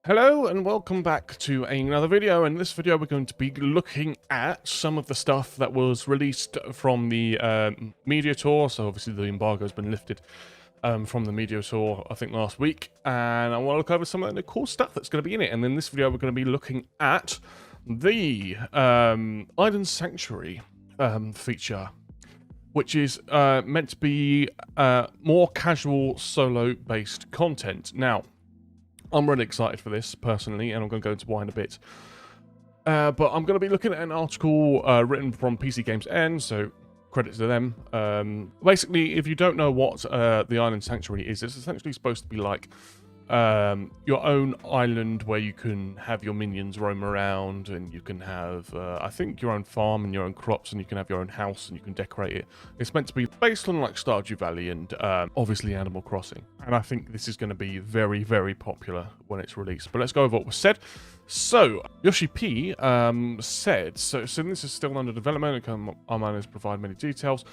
Hello and welcome back to another video. In this video we're going to be looking at some of the stuff that was released from the media tour. So obviously the embargo has been lifted from the media tour I think last week, and I want to look over some of the cool stuff that's going to be in it. And in this video we're going to be looking at the Island Sanctuary feature, which is meant to be more casual solo based content. Now I'm really excited for this, personally, and I'm going to go into why in a bit. But I'm going to be looking at an article written from PC Games N, so credit to them. Basically, if you don't know what the Island Sanctuary is, it's essentially supposed to be like your own island where you can have your minions roam around, and you can have, I think, your own farm and your own crops, and you can have your own house and you can decorate it. It's meant to be based on like Stardew Valley and obviously Animal Crossing. And I think this is going to be very, very popular when it's released. But let's go over what was said. So, Yoshi P said, so this is still under development, and our managers provide many details.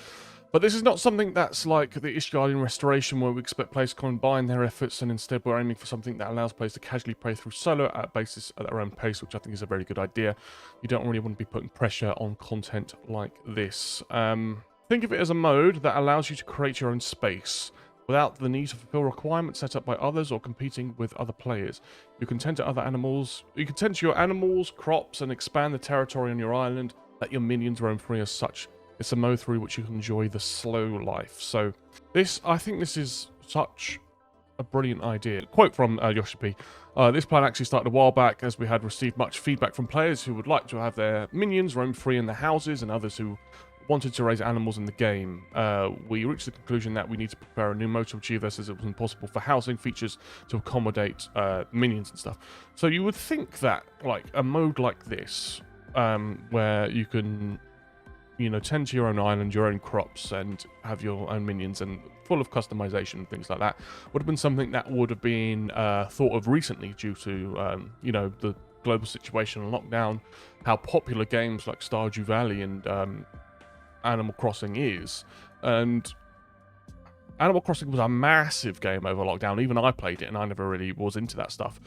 But this is not something that's like the Ishgard Restoration, where we expect players to combine their efforts, and instead we're aiming for something that allows players to casually play through solo at their own pace, which I think is a very good idea. You don't really want to be putting pressure on content like this. Think of it as a mode that allows you to create your own space without the need to fulfill requirements set up by others or competing with other players. You can tend to other animals. You can tend to your animals, crops, and expand the territory on your island. Let your minions roam free as such. It's a mode through which you can enjoy the slow life. So I think this is such a brilliant idea. Quote from Yoshi P. This plan actually started a while back, as we had received much feedback from players who would like to have their minions roam free in their houses, and others who wanted to raise animals in the game. We reached the conclusion that we need to prepare a new mode to achieve this, as it was impossible for housing features to accommodate minions and stuff. So you would think that like a mode like this, where you can, you know, tend to your own island, your own crops, and have your own minions, and full of customization and things like that, would have been something that would have been thought of recently due to, you know, the global situation and lockdown, how popular games like Stardew Valley and Animal Crossing is. And Animal Crossing was a massive game over lockdown. Even I played it, and I never really was into that stuff.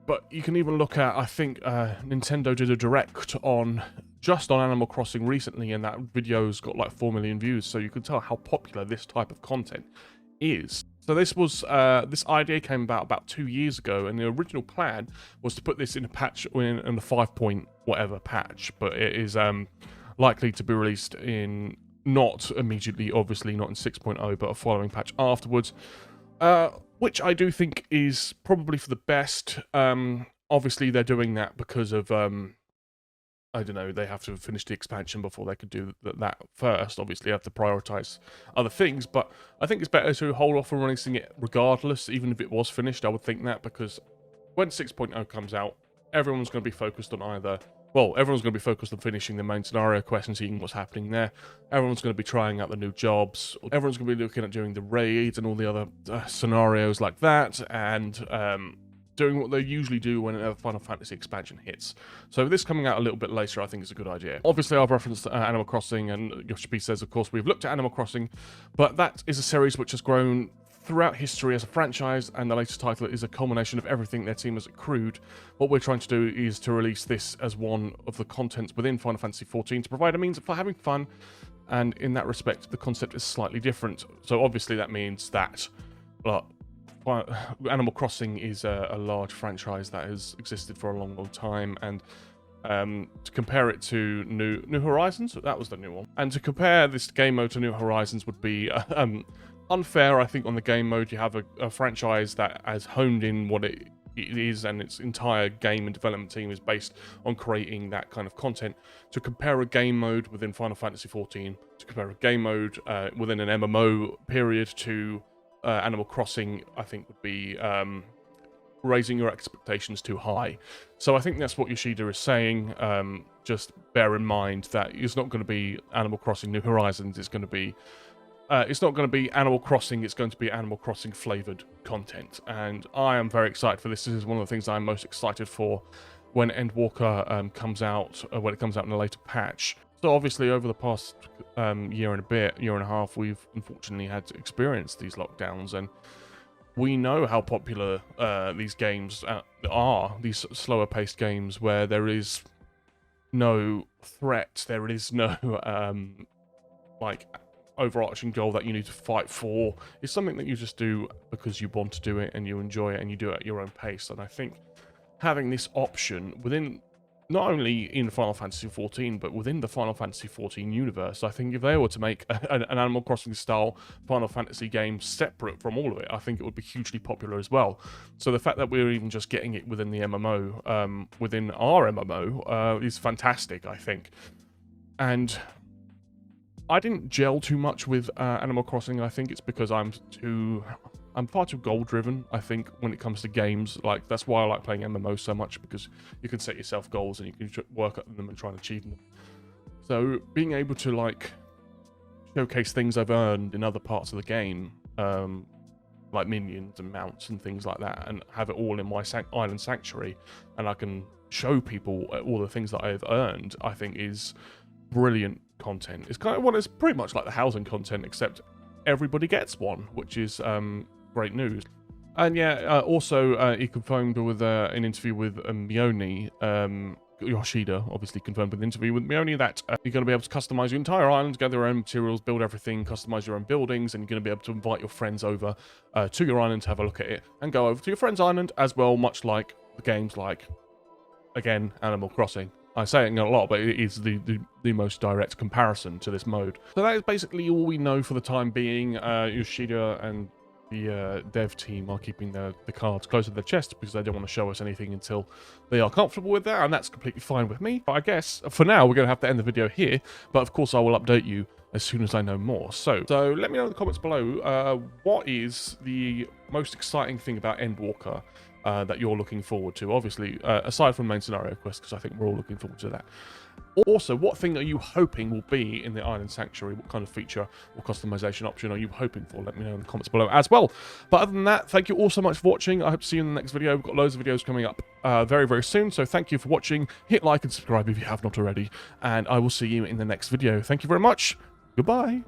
But you can even look at, I think Nintendo did a direct just on Animal Crossing recently, and that video's got like 4 million views, so you can tell how popular this type of content is. So this was this idea came about 2 years ago, and the original plan was to put this in a patch, in the 5 point whatever patch, but it is likely to be released in, not immediately, obviously not in 6.0, but a following patch afterwards. Which I do think is probably for the best. Obviously, they're doing that because of, I don't know, they have to finish the expansion before they could do that first. Obviously, have to prioritize other things, but I think it's better to hold off on releasing it regardless, even if it was finished. I would think that, because when 6.0 comes out, everyone's going to be focused on everyone's going to be focused on finishing the main scenario quest and seeing what's happening there. Everyone's going to be trying out the new jobs. Everyone's going to be looking at doing the raids and all the other scenarios like that, and doing what they usually do when a Final Fantasy expansion hits. So this coming out a little bit later, I think, is a good idea. Obviously, I've referenced Animal Crossing, and Yoshi P says, of course, we've looked at Animal Crossing, but that is a series which has grown throughout history as a franchise, and the latest title is a culmination of everything their team has accrued. What we're trying to do is to release this as one of the contents within Final Fantasy XIV to provide a means for having fun, and in that respect, the concept is slightly different. So obviously that means that Animal Crossing is a large franchise that has existed for a long, long time, and to compare it to New Horizons, that was the new one, and to compare this game mode to New Horizons would be unfair, I think. On the game mode, you have a franchise that has honed in what it is, and its entire game and development team is based on creating that kind of content. To compare a game mode within Final Fantasy XIV, to compare a game mode within an MMO period to Animal Crossing, I think would be raising your expectations too high. So I think that's what Yoshida is saying. Just bear in mind that it's not going to be Animal Crossing New Horizons. It's going to be it's not going to be Animal Crossing, it's going to be Animal Crossing flavoured content. And I am very excited for this. This is one of the things I'm most excited for when Endwalker comes out, when it comes out in a later patch. So obviously over the past year and a half, we've unfortunately had to experience these lockdowns, and we know how popular these games are, these slower paced games where there is no threat, there is no like overarching goal that you need to fight for. It's something that you just do because you want to do it and you enjoy it and you do it at your own pace. And I think having this option within, not only in Final Fantasy XIV, but within the Final Fantasy XIV universe, I think if they were to make an Animal Crossing style Final Fantasy game separate from all of it, I think it would be hugely popular as well. So the fact that we're even just getting it within the MMO, within our MMO, is fantastic, I think. And I didn't gel too much with Animal Crossing. I think it's because I'm far too goal driven, I think, when it comes to games. Like, that's why I like playing MMOs so much, because you can set yourself goals and you can work at them and try and achieve them. So being able to, like, showcase things I've earned in other parts of the game, like minions and mounts and things like that, and have it all in my island sanctuary, and I can show people all the things that I've earned, I think is brilliant content. It's kind of what is pretty much like the housing content, except everybody gets one, which is great news. And yeah, also he confirmed with an interview with Mione, Yoshida obviously confirmed with an interview with Mione that you're going to be able to customize your entire island, gather your own materials, build everything, customize your own buildings, and you're going to be able to invite your friends over to your island to have a look at it, and go over to your friend's island as well, much like the games like, again, Animal Crossing. I say it a lot, but it is the most direct comparison to this mode. So that is basically all we know for the time being. Yoshida and the dev team are keeping the cards close to their chest because they don't want to show us anything until they are comfortable with that, and that's completely fine with me. But I guess for now we're going to have to end the video here, but of course I will update you as soon as I know more. So let me know in the comments below, what is the most exciting thing about Endwalker that you're looking forward to, obviously, aside from main scenario quest, because I think we're all looking forward to that. Also, what thing are you hoping will be in the Island Sanctuary? What kind of feature or customization option are you hoping for? Let me know in the comments below as well. But other than that, thank you all so much for watching. I hope to see you in the next video. We've got loads of videos coming up very, very soon. So thank you for watching. Hit like and subscribe if you have not already. And I will see you in the next video. Thank you very much. Goodbye.